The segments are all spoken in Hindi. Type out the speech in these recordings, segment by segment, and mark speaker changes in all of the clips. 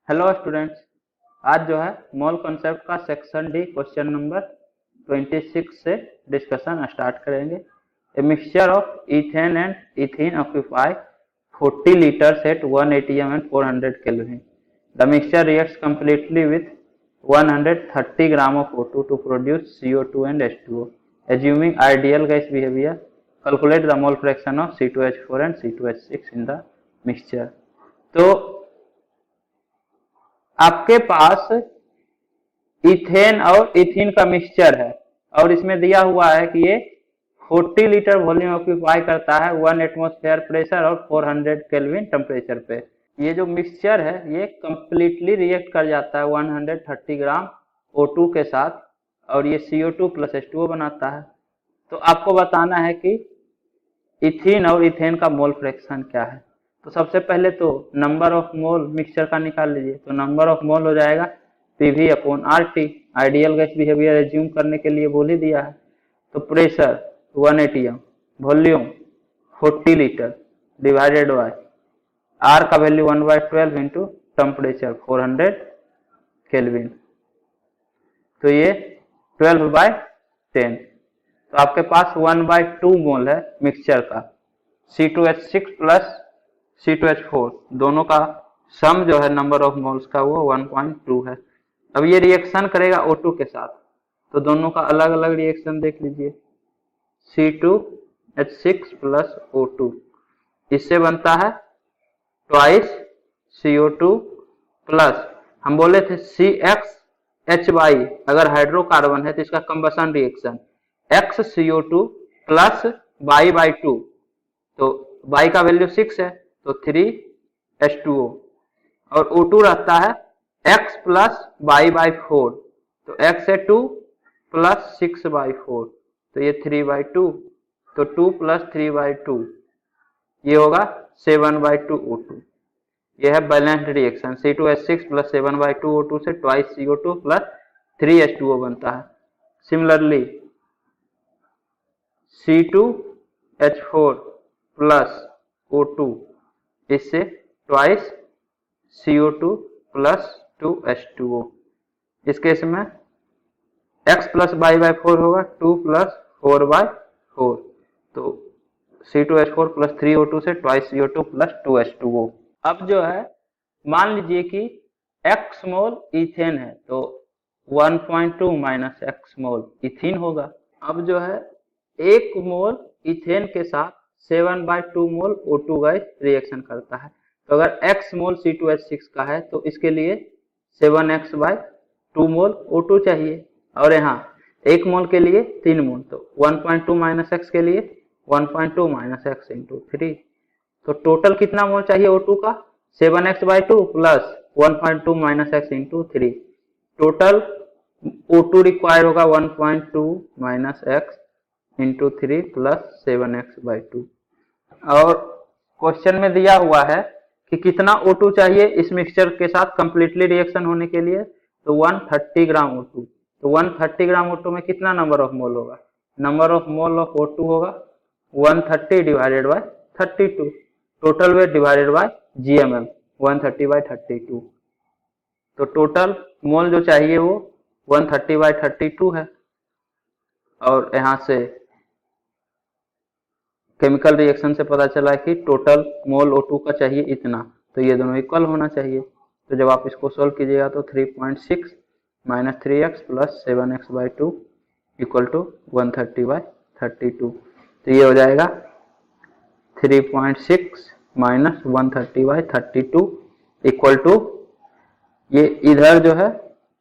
Speaker 1: Hello students. आज जो है मोल कॉन्सेप्ट का सेक्शन डी क्वेश्चन नंबर 26 से डिस्कशन स्टार्ट करेंगे। A mixture of ethane and ethene occupy 40 litres at 1 atm and 400 Kelvin. The mixture reacts completely with 130 gram of O2 to produce CO2 and H2O. Assuming ideal gas behavior, calculate the mole fraction of C2H4 and C2H6 in the mixture. तो आपके पास इथेन और इथीन का मिक्सचर है और इसमें दिया हुआ है कि ये 40 लीटर वॉल्यूम ऑक्यूपाई करता है 1 एटमॉस्फेयर प्रेशर और 400 केल्विन टेम्परेचर पे। ये जो मिक्सचर है ये कंप्लीटली रिएक्ट कर जाता है 130 ग्राम O2 के साथ और ये CO2 प्लस H2O बनाता है। तो आपको बताना है कि इथीन और इथेन का मोल फ्रैक्शन क्या है। तो सबसे पहले तो नंबर ऑफ मोल मिक्सचर का निकाल लीजिए। तो नंबर ऑफ मोल हो जाएगा PV upon RT. Ideal gas behaviour assume करने के लिए बोल ही दिया है। तो pressure 1 atm, volume 40 litre divided by R का वैल्यू 1/12 इंटू टेम्परेचर 400 केल्विन। तो ये 12/10। तो आपके पास 1/2 मोल है मिक्सचर का। C2H6 प्लस C2H4 दोनों का सम जो है नंबर ऑफ मोल्स का वो 1.2 है। अब ये रिएक्शन करेगा O2 के साथ, तो दोनों का अलग अलग रिएक्शन देख लीजिए। C2H6 प्लस O2 इससे बनता है ट्वाइस CO2 प्लस हम बोले थे CXHY। अगर हाइड्रोकार्बन है तो इसका combustion reaction XCO2 plus Y/2। तो Y का वैल्यू 6 है तो 3H2O और O2 रहता है X प्लस Y/4। तो X है 2 प्लस 6/4 तो ये 3/2। तो 2 प्लस 3/2 ये होगा 7/2 O2। ये है balanced reaction. C2H6 plus 7/2 O2 से ट्वाइस CO2 प्लस 3H2O बनता है। सिमिलरली C2H4 प्लस O2 इससे ट्वाइस CO2 प्लस 2H2O। इस केस में X प्लस Y/4 होगा 2 प्लस 4/4। तो C2H4 प्लस 3O2 से ट्वाइस CO2 प्लस 2H2O। अब जो है मान लीजिए कि X मोल इथेन है तो 1.2 माइनस X मोल इथीन होगा। अब जो है 1 मोल इथेन के साथ 7/2 मोल O2 गैस रिएक्शन करता है। तो अगर X मोल C2H6 का है तो इसके लिए 7x/2 मोल O2 चाहिए और यहाँ 1 मोल के लिए 3 मोल। तो 1.2 माइनस x के लिए 1.2 माइनस x इंटू 3। तो टोटल कितना मोल चाहिए O2 का 7x/2 plus 1.2 minus x into 3। Total O2 require होगा 1.2 minus x into 3 plus 7x/2। और क्वेश्चन में दिया हुआ है कि कितना O2 चाहिए इस मिक्सचर के साथ कंप्लीटली रिएक्शन होने के लिए। तो 130 ग्राम O2। तो 130 ग्राम O2 में कितना नंबर ऑफ मोल होगा। Number of mole of O2 होगा 130 divided by 32। Total weight divided by GMM 130/32। तो टोटल मोल जो चाहिए वो 130/32 है। और यहाँ से केमिकल रिएक्शन से पता चला कि टोटल मोल O2 का चाहिए इतना। तो ये दोनों इक्वल होना चाहिए। तो जब आप इसको सोल्व कीजिएगा तो 3.6 minus 3x plus 7x/2 equal to 130/32। तो ये हो जाएगा 3.6 माइनस 130/32 इक्वल टू ये इधर जो है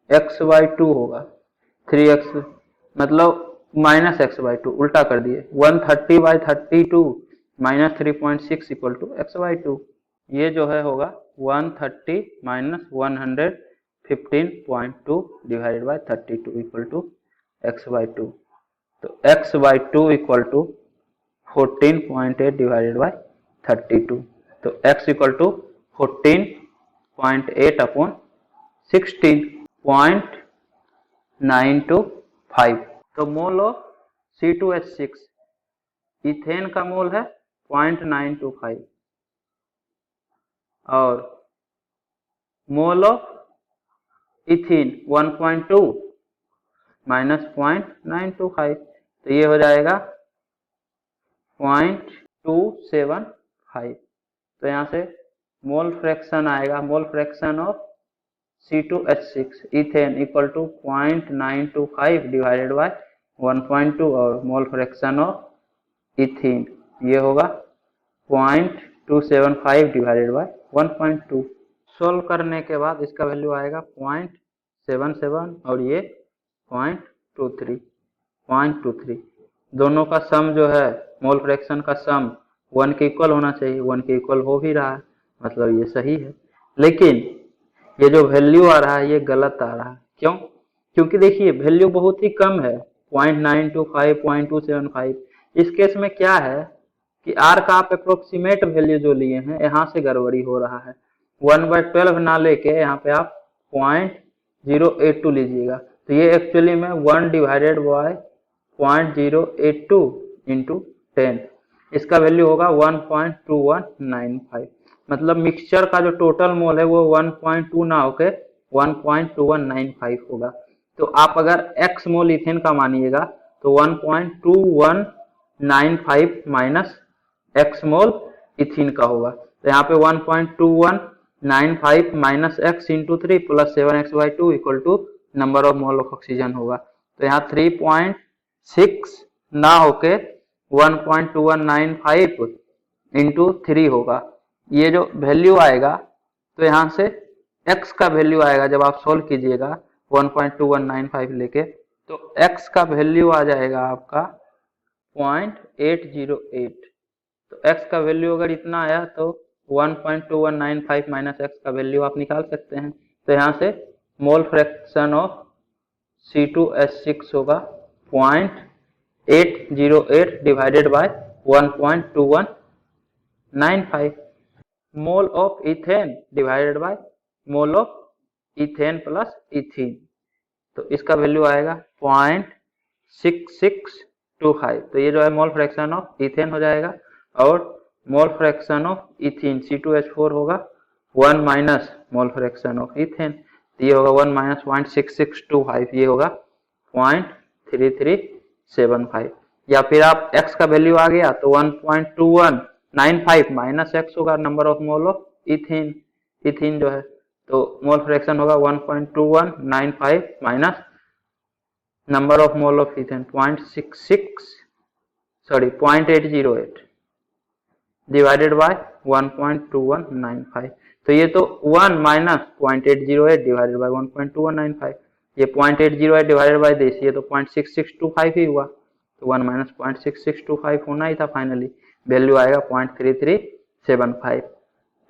Speaker 1: x/2 होगा 3x मतलब माइनस x/2 उल्टा कर दिए 130/32 माइनस 3.6 इक्वल टू x/2। ये जो है होगा 130 minus 115.2 divided by 32 equal to x/2। तो x/2 equal to 14.8 divided by 32। तो x इक्वल टू 14.8 अपॉन 16.925। तो मोल ऑफ C2H6 इथेन का मोल है 0.925 और मोल ऑफ इथीन 1.2 माइनस 0.925, तो ये हो जाएगा 0.275। तो यहाँ से मोल फ्रैक्शन आएगा, mole fraction of C2H6 ethane equal to 0.925 divided by 1.2 और मोल फ्रैक्शन ऑफ इथीन ये होगा 0.275 डिवाइडेड बाय 1.2। सोल्व करने के बाद इसका वैल्यू आएगा 0.77 और ये 0.23। दोनों का सम जो है मोल फ्रैक्शन का सम 1 के इक्वल होना चाहिए, 1 के इक्वल हो भी रहा है, मतलब ये सही है। लेकिन ये जो वैल्यू आ रहा है ये गलत आ रहा है। क्यों? क्योंकि देखिए वैल्यू बहुत ही कम है, 0.925, 0.275। इस केस में क्या है कि r का आप अप्रोक्सीमेट वैल्यू जो लिए हैं यहाँ से गड़बड़ी हो रहा है। 1/12 ना लेके यहाँ पे आप 0.082 लीजिएगा, तो ये एक्चुअली में 1 डिवाइडेड बाय 0.082 इंटू 10, इसका वैल्यू होगा 1.2195। मतलब मिक्सचर का जो टोटल मोल है वो 1.2 ना होके 1.2195 होगा। तो आप अगर x मोल इथेन का मानिएगा तो 1.2195 माइनस x मोल इथीन का होगा। तो यहाँ पे 1.2195 minus x into 3 plus 7x/2 equal to number of mole of oxygen होगा। तो यहाँ 3.6 ना होके 1.2195 इंटू 3 होगा। ये जो वैल्यू आएगा तो यहाँ से x का वैल्यू आएगा, जब आप सोल्व कीजिएगा 1.2195 लेके, तो x का वैल्यू आ जाएगा आपका 0.808। तो x का वैल्यू अगर इतना आया तो 1.2195 माइनस x का वैल्यू आप निकाल सकते हैं। तो यहाँ से मोल फ्रैक्शन ऑफ C2H6 होगा 0.808 divided by 1.2195। Mole of ethane divided by mole of ethane plus ethene, तो इसका वैल्यू आएगा 0.6625। तो ये जो है मोल फ्रैक्शन ऑफ इथेन हो जाएगा, और मोल फ्रैक्शन ऑफ इथीन C2H4 होगा 1 minus mole fraction of ethane, तो ये होगा 1 माइनस 0.6625, ये होगा 0.3375। या फिर आप x का वैल्यू आ गया तो 1.2195 माइनस x होगा number of mole of ethene, ethene जो है, तो मोल फ्रैक्शन होगा 1.2195 minus number of mole of ethane 0.808 divided by 1.2195। तो ये तो 1 माइनस 0.808 डिवाइडेड बाय 1.2195, ये 0.808 डिवाइडेड बाय दिस, ये तो 0.6625 ही हुआ, तो 1 माइनस 0.6625 होना ही था। फाइनली वैल्यू आएगा 0.3375।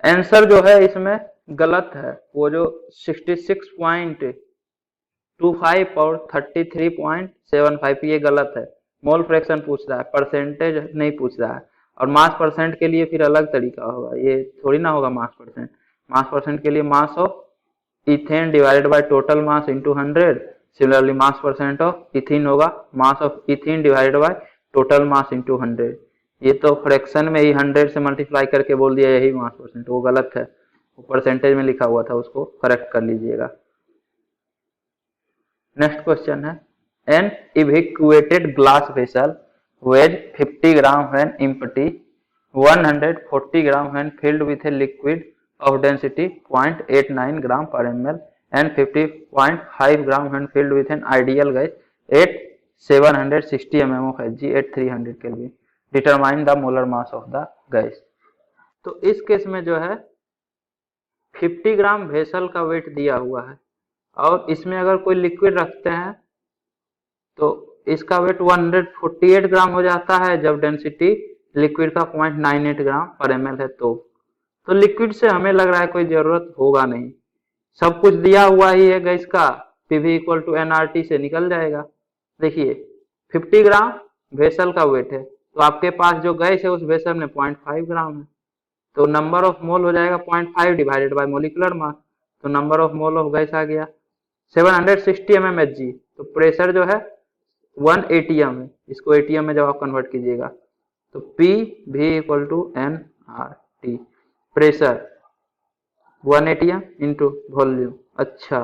Speaker 1: आंसर जो है इसमें गलत है, वो जो 66.25 और 33.75 ये गलत है। मोल फ्रैक्शन पूछ रहा है, परसेंटेज नहीं पूछ रहा है। और मास परसेंट के लिए फिर अलग तरीका होगा, ये थोड़ी ना होगा मास परसेंट। मास परसेंट के लिए mass of ethane divided by total mass into 100। Similarly mass percent of ethene होगा mass of ethene divided by total mass into 100। ये तो फ्रैक्शन में ही 100 से मल्टीप्लाई करके बोल दिया यही मास परसेंट, वो गलत है, वो परसेंटेज में लिखा हुआ था, उसको करेक्ट कर लीजिएगा। नेक्स्ट क्वेश्चन है, an evacuated glass vessel weighs 50 gram when empty, 140 gram when filled with a liquid of density 0.89 gram per ml and 50.5 gram when filled with an ideal gas at 760 mm of Hg at 300 Kelvin. Determine the molar mass of the gas. तो इस केस में जो है 50 ग्राम वेसल का वेट दिया हुआ है, और इसमें अगर कोई लिक्विड रखते हैं तो इसका वेट 148 ग्राम हो जाता है जब डेंसिटी लिक्विड का 0.98 ग्राम पर ml है। तो लिक्विड से हमें लग रहा है कोई जरूरत होगा नहीं, सब कुछ दिया हुआ ही है गैस का, PV इक्वल टू nRT से निकल जाएगा। देखिए 50 ग्राम वेसल का वेट है, तो आपके पास जो गैस है उस वेसल में 0.5 ग्राम है, तो नंबर ऑफ मोल हो जाएगा 0.5 डिवाइडेड बाय मोलिकुलर मास, तो number of mole of gas आ गया 760 mm Hg। तो प्रेशर जो है 1 ATM है, इसको ATM में जब आप कन्वर्ट कीजिएगा तो PV equal to nRT। Pressure 1 ATM into volume. अच्छा,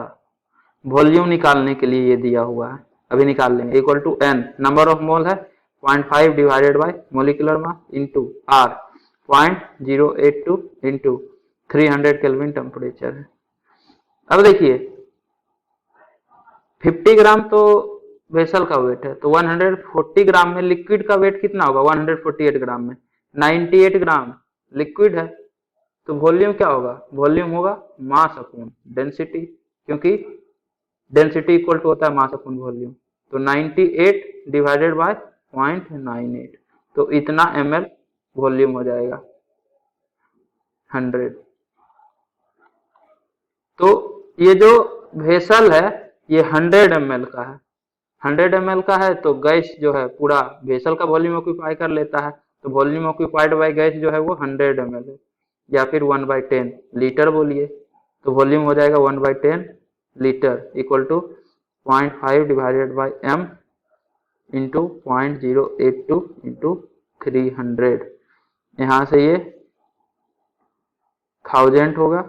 Speaker 1: वॉल्यूम निकालने के लिए ये दिया हुआ है, अभी निकाल लेंगे। Equal to N, number of mole है 0.5 divided by molecular mass into R 0.082 into 300 kelvin temperature है। अब देखिए 50 ग्राम तो वेसल का वेट है, तो 140 ग्राम में लिक्विड का वेट कितना होगा? 148 ग्राम में 98 ग्राम लिक्विड है, तो वॉल्यूम क्या होगा? वॉल्यूम होगा मास अपॉन डेंसिटी, क्योंकि डेंसिटी इक्वल टू होता है मास अपॉन वॉल्यूम। तो 98 डिवाइडेड बाय 0.98, तो इतना ml वॉल्यूम हो जाएगा 100। तो ये जो वेसल है ये 100 ml का है, 100 ml का है, तो गैस जो है पूरा वेसल का वॉल्यूम ऑक्यूपाई कर लेता है, तो वॉल्यूम ऑक्यूपाइड बाय गैस जो है वो 100 ml है, या फिर 1/10 लीटर बोलिए, तो वॉल्यूम हो जाएगा 1/10 litre equal to 0.5 divided by m into 0.082 into 300। यहाँ से ये 1000 होगा,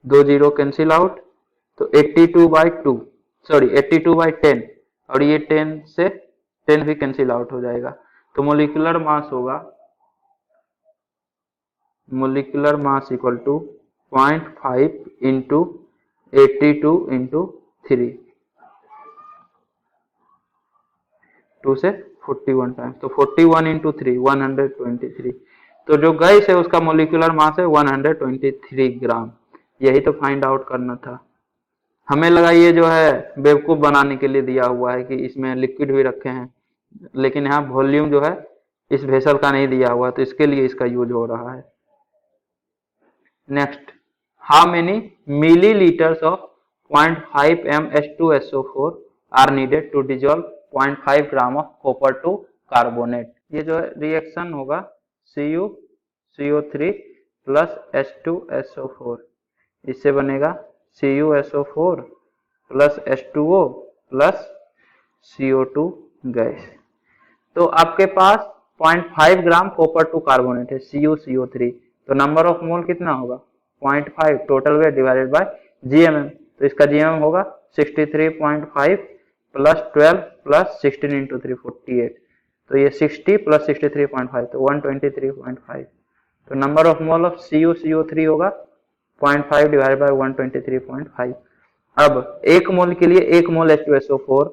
Speaker 1: 2 जीरो कैंसिल आउट, तो 82/2 सॉरी 82/10, और ये 10 से 10 भी कैंसिल आउट हो जाएगा, तो मोलिकुलर मास होगा, molecular mass equal to 0.5 into 82 into 3, 2 से 41 टाइम्स, तो 41 इंटू 3 123। तो जो गैस है उसका मोलिकुलर मास है 123 ग्राम। यही तो फाइंड आउट करना था। हमें लगा ये जो है बेवकूफ बनाने के लिए दिया हुआ है कि इसमें लिक्विड भी रखे हैं, लेकिन यहाँ वॉल्यूम जो है इस वेसल का नहीं दिया हुआ, तो इसके लिए इसका यूज हो रहा है। Next, how many millilitres of 0.5 m H2SO4 are needed to dissolve 0.5 gram of copper two carbonate. ये जो है रिएक्शन होगा CuCO3 प्लस H2SO4, इससे बनेगा CuSO4 plus H2O plus CO2 gas. तो आपके पास 0.5 ग्राम कॉपर टू कार्बोनेट है CuCO3, तो नंबर ऑफ मोल कितना होगा? 0.5 total weight divided by GMM, तो इसका GMM होगा 63.5 प्लस 12 प्लस 16 इंटू 3 48, तो ये 60 प्लस 63.5 तो 123.5, तो number of mole of CuCO3 होगा 0.5 डिवाइडेड बाय 123.5। अब एक मोल के लिए एक मोल H2SO4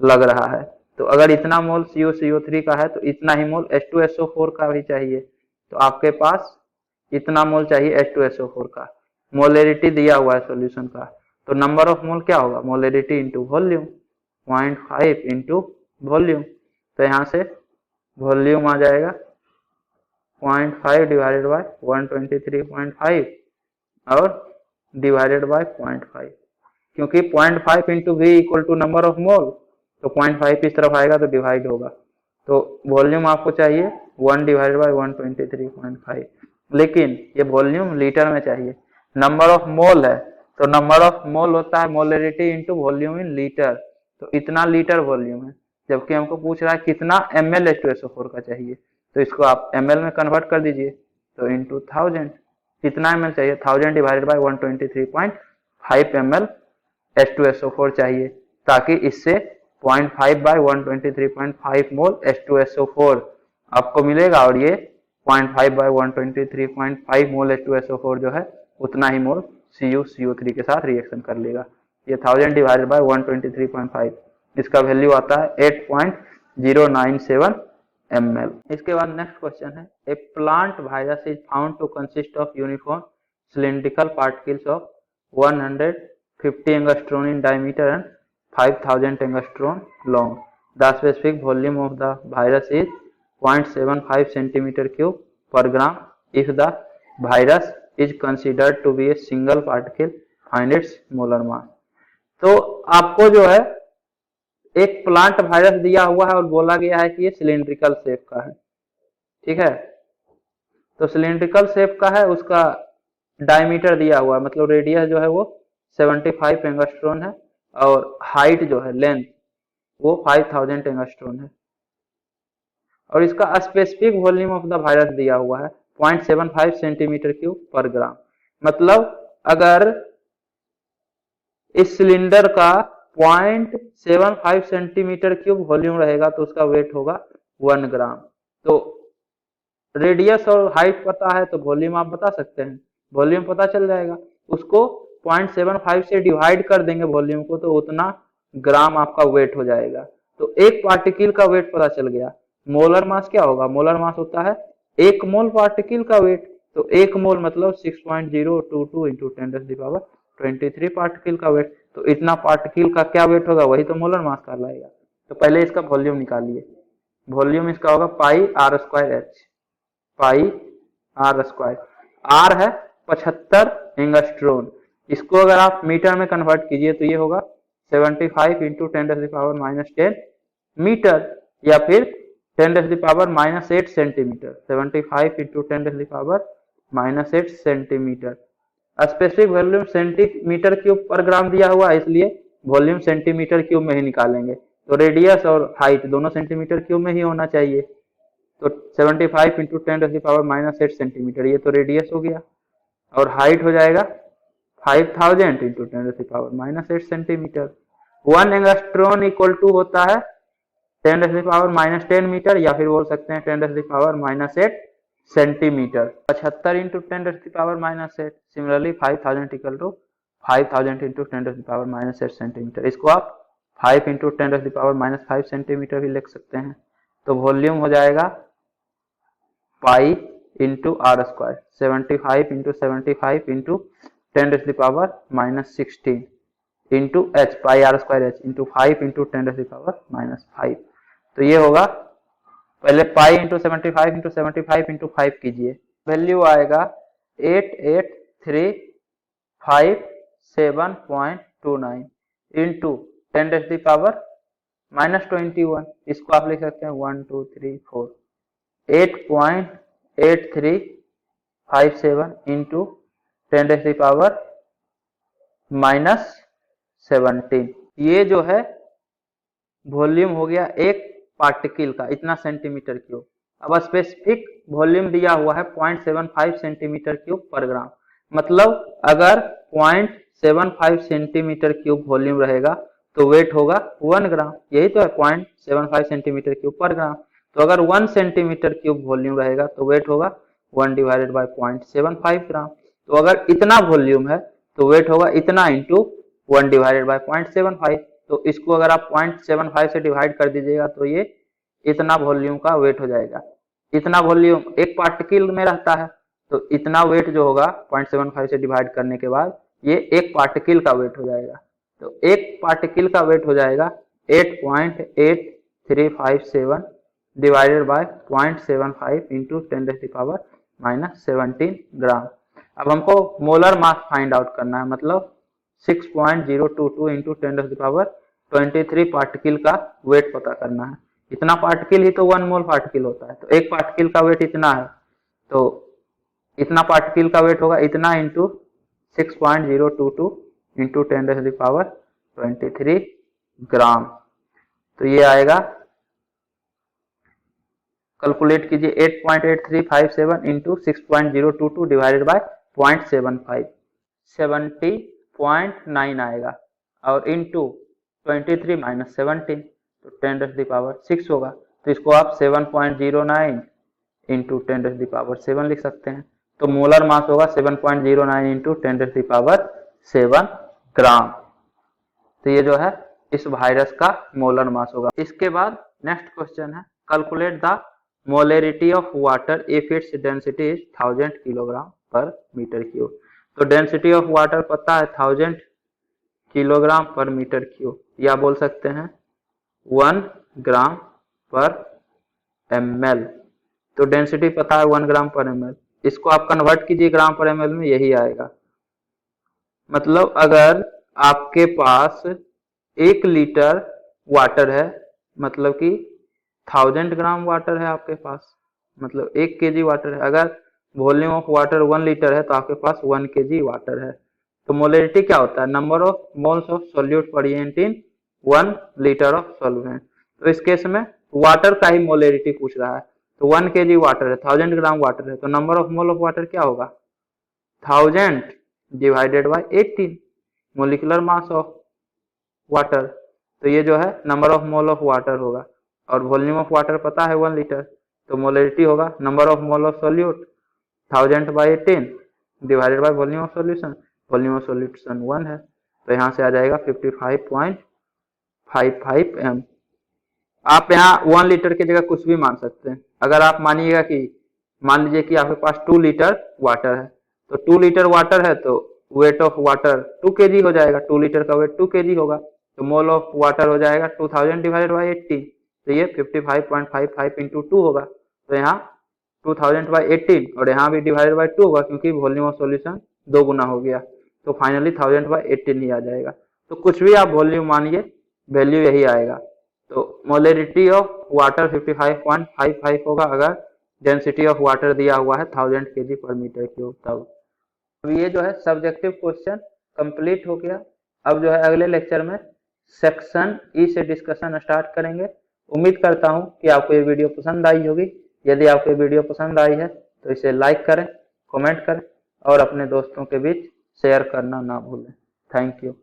Speaker 1: लग रहा है, तो अगर इतना मोल CuCO3 का है तो इतना ही मोल H2SO4 का भी चाहिए, तो आपके पास इतना मोल चाहिए H2SO4 का। मोलरिटी दिया हुआ है सॉल्यूशन का, तो नंबर ऑफ मोल क्या होगा? Molarity into volume, 0.5 into volume, तो यहाँ से वॉल्यूम आ जाएगा 0.5 डिवाइडेड बाय 123.5 और डिवाइडेड बाय 0.5, क्योंकि 0.5 into V equal to number of mole, तो 0.5 इस तरफ आएगा तो डिवाइड होगा, तो वॉल्यूम आपको चाहिए 1 डिवाइडेड बाय 123.5, लेकिन ये वॉल्यूम लीटर में चाहिए। नंबर ऑफ मोल है, तो नंबर ऑफ मोल होता है molarity into volume in litre, तो इतना लीटर वॉल्यूम है, जबकि हमको पूछ रहा है कितना ml H2SO4 का चाहिए, तो इसको आप ml में कन्वर्ट कर दीजिए, तो इंटू 1000, कितना ml चाहिए? 1000 डिवाइडेड बाय 123.5 ml H2SO4 चाहिए, ताकि इससे 0.5 बाय 123.5 मोल H2SO4 आपको मिलेगा, और ये 0.5 बाय 123.5 मोल H2SO4 जो है उतना ही मोल CuCO3 के साथ रिएक्शन कर लेगा। ये 1000 डिवाइडेड बाय 123.5, इसका वैल्यू आता है 8.097 ml। इसके बाद नेक्स्ट क्वेश्चन है, a plant virus is found to consist of uniform cylindrical particles of 150 angstrom in diameter and 5000 angstrom long. The specific volume of the virus is 0.75 centimetre cube per gram. If the virus is considered to be a single particle, find its molar mass. तो आपको जो है एक प्लांट वायरस दिया हुआ है और बोला गया है कि ये सिलिंड्रिकल शेप का है, ठीक है, तो सिलिंड्रिकल शेप का है, उसका डायमीटर दिया हुआ है, मतलब रेडियस जो है वो 75 एंगस्ट्रॉन है, और हाइट जो है लेंथ वो 5000 एंगस्ट्रॉन है, और इसका specific volume of the virus दिया हुआ है 0.75 सेंटीमीटर क्यूब पर ग्राम। मतलब अगर इस सिलेंडर का 0.75 सेंटीमीटर क्यूब वॉल्यूम रहेगा तो उसका वेट होगा 1 ग्राम। तो रेडियस और हाइट पता है तो वॉल्यूम आप बता सकते हैं, वॉल्यूम पता चल जाएगा। उसको 0.75 से डिवाइड कर देंगे वॉल्यूम को, तो उतना ग्राम आपका वेट हो जाएगा। तो एक पार्टिकल का वेट पता चल गया। मोलर मास क्या होगा? मोलर मास होता है 1 मोल पार्टिकल का वेट। तो 1 मोल मतलब 6.022 इंटू 10⁻23 पार्टिकल का वेट। तो इतना पार्टिकल का क्या वेट होगा? वही तो मोलर मास कहलाएगा। तो पहले इसका वॉल्यूम निकालिए। वॉल्यूम इसका होगा pi are square h, pi are square. R है 75 एंगस्ट्रोन। इसको अगर आप मीटर में कन्वर्ट कीजिए तो ये होगा 75 इंटू 10⁻10 मीटर, या फिर 10⁻8 centimetre. 75 into 10⁻8 centimetre. Specific volume centimetre cube per ग्राम दिया हुआ है, इसलिए वॉल्यूम सेंटीमीटर क्यूब में ही निकालेंगे। तो रेडियस और हाइट दोनों सेंटीमीटर क्यूब में ही होना चाहिए। तो 75 इंटू 10⁻8 सेंटीमीटर, ये तो रेडियस हो गया। और हाइट हो जाएगा 5000 into 10⁻8 centimetre. 1 angstrom equal to होता है 10⁻10 मीटर, या फिर बोल सकते हैं 10⁻8 centimetre. 75 into 10⁻8। Similarly 5000 equal to 5000 into 10⁻8 centimetre. इसको आप 5 इंटू 10⁻5 सेंटीमीटर भी लिख सकते हैं। तो वॉल्यूम हो जाएगा pi into R square, 75 into 75 into 10⁻16 into H, pi are square H into 5 into 10⁻5। तो ये होगा, पहले पाई इंटू 75 इंटू 75 इंटू 5 कीजिए, वैल्यू आएगा 883527.29 इंटू 10⁻21। इसको आप लिख सकते हैं 1 2 3 4 8.8357 इंटू 10⁻17। ये जो है वॉल्यूम हो गया एक पार्टिकल का, इतना सेंटीमीटर क्यूब। अब स्पेसिफिक वॉल्यूम दिया हुआ है 0.75 सेंटीमीटर क्यूब पर ग्राम। मतलब अगर 0.75 सेंटीमीटर क्यूब वॉल्यूम रहेगा तो वेट होगा 1 ग्राम। यही तो है 0.75 सेंटीमीटर क्यूब पर ग्राम। तो अगर 1 सेंटीमीटर क्यूब वॉल्यूम रहेगा तो वेट होगा 1 डिवाइडेड बाय 0.75 ग्राम। तो अगर इतना वॉल्यूम है तो वेट होगा इतना इंटू 1 डिवाइडेड बाय 0.75। तो इसको अगर आप 0.75 से डिवाइड कर दीजिएगा तो ये इतना वॉल्यूम का वेट हो जाएगा। इतना वॉल्यूम एक पार्टिकल में रहता है, तो इतना वेट जो होगा 0.75 से डिवाइड करने के बाद ये एक पार्टिकल का वेट हो जाएगा। तो एक पार्टिकल का वेट हो जाएगा 8.8357 डिवाइडेड बाय 0.75 इंटू 10⁻17 ग्राम। अब हमको मोलर मास फाइंड आउट करना है, मतलब 6.022 इंटू 10⁻23 पार्टिकल का वेट पता करना है। इतना पार्टिकल ही तो 1 मोल पार्टिकल होता है, तो एक पार्टिकल का वेट इतना है, तो इतना पार्टिकल का वेट होगा इतना इंटू 6.022 इंटू 10⁻23 ग्राम। तो ये आएगा, कैलकुलेट कीजिए, 8.8357 इंटू 6.022 डिवाइडेड बाय 0.75, 70.9 आएगा। और इंटू 23 माइनस 17 तो 10⁻6 होगा। तो इसको आप 7.09 इंटू 10⁻7 लिख सकते हैं। तो मोलर मास होगा 7.09 इंटू 10⁻7 ग्राम। तो ये जो है इस वायरस का मोलर मास होगा। इसके बाद नेक्स्ट क्वेश्चन है, calculate the molarity of water if its density is 1000 kilogram पर मीटर क्यूब। तो डेंसिटी ऑफ वाटर पता है 1000 किलोग्राम पर मीटर क्यूब, या बोल सकते हैं 1 ग्राम पर ml। तो डेंसिटी पता है 1 ग्राम पर ml। इसको आप कन्वर्ट कीजिए ग्राम पर ml में, यही आएगा। मतलब अगर आपके पास 1 लीटर वाटर है, मतलब कि 1000 ग्राम वाटर है आपके पास, मतलब 1 केजी वाटर है। अगर वॉल्यूम ऑफ वाटर 1 लीटर है तो आपके पास 1 केजी वाटर है। तो मोलरिटी क्या होता है? Number of moles of solute per unit in 1 litre of solvent. तो इस केस में वाटर का ही मोलरिटी पूछ रहा है। तो 1 केजी वाटर है, 1000 ग्राम वाटर है, तो number of mole of water क्या होगा? 1000 divided by 18 molecular mass of water. तो ये जो है number of mole of water होगा, और वॉल्यूम ऑफ वाटर पता है 1 लीटर, तो मोलरिटी होगा number of mole of solute 1000 by 18 divided by volume of solution. Volume of solution 1 है, तो यहाँ से आ जाएगा 55.55 m। आप यहाँ 1 लीटर की जगह कुछ भी मान सकते हैं। अगर आप मानिएगा कि मान लीजिए कि आपके पास 2 लीटर वाटर है, तो 2 लीटर वाटर है तो वेट ऑफ वाटर 2 kg हो जाएगा, 2 लीटर का वेट 2 kg होगा, तो मोल ऑफ वाटर हो जाएगा 2000 डिवाइडेड बाई 80, तो ये 55.55 इंटू 2 होगा। तो यहाँ 2000 बाई 18 और यहाँ भी डिवाइडेड बाई 2 होगा, क्योंकि वॉल्यूम ऑफ सॉल्यूशन 2 गुना हो गया, तो फाइनली 1000 बाई 18 ही आ जाएगा। तो कुछ भी आप वॉल्यूम मानिए, वैल्यू यही आएगा। तो मोलरिटी ऑफ वाटर 55.55 होगा अगर डेंसिटी ऑफ वाटर दिया हुआ है 1000 kg पर मीटर क्यूब। तब ये जो है सब्जेक्टिव क्वेश्चन कंप्लीट हो गया। अब जो है अगले लेक्चर में सेक्शन ई से डिस्कशन स्टार्ट करेंगे। उम्मीद करता हूं कि आपको ये वीडियो पसंद आई होगी। यदि आपको ये वीडियो पसंद आई है तो इसे लाइक करें, कमेंट करें और अपने दोस्तों के बीच शेयर करना ना भूलें। Thank you.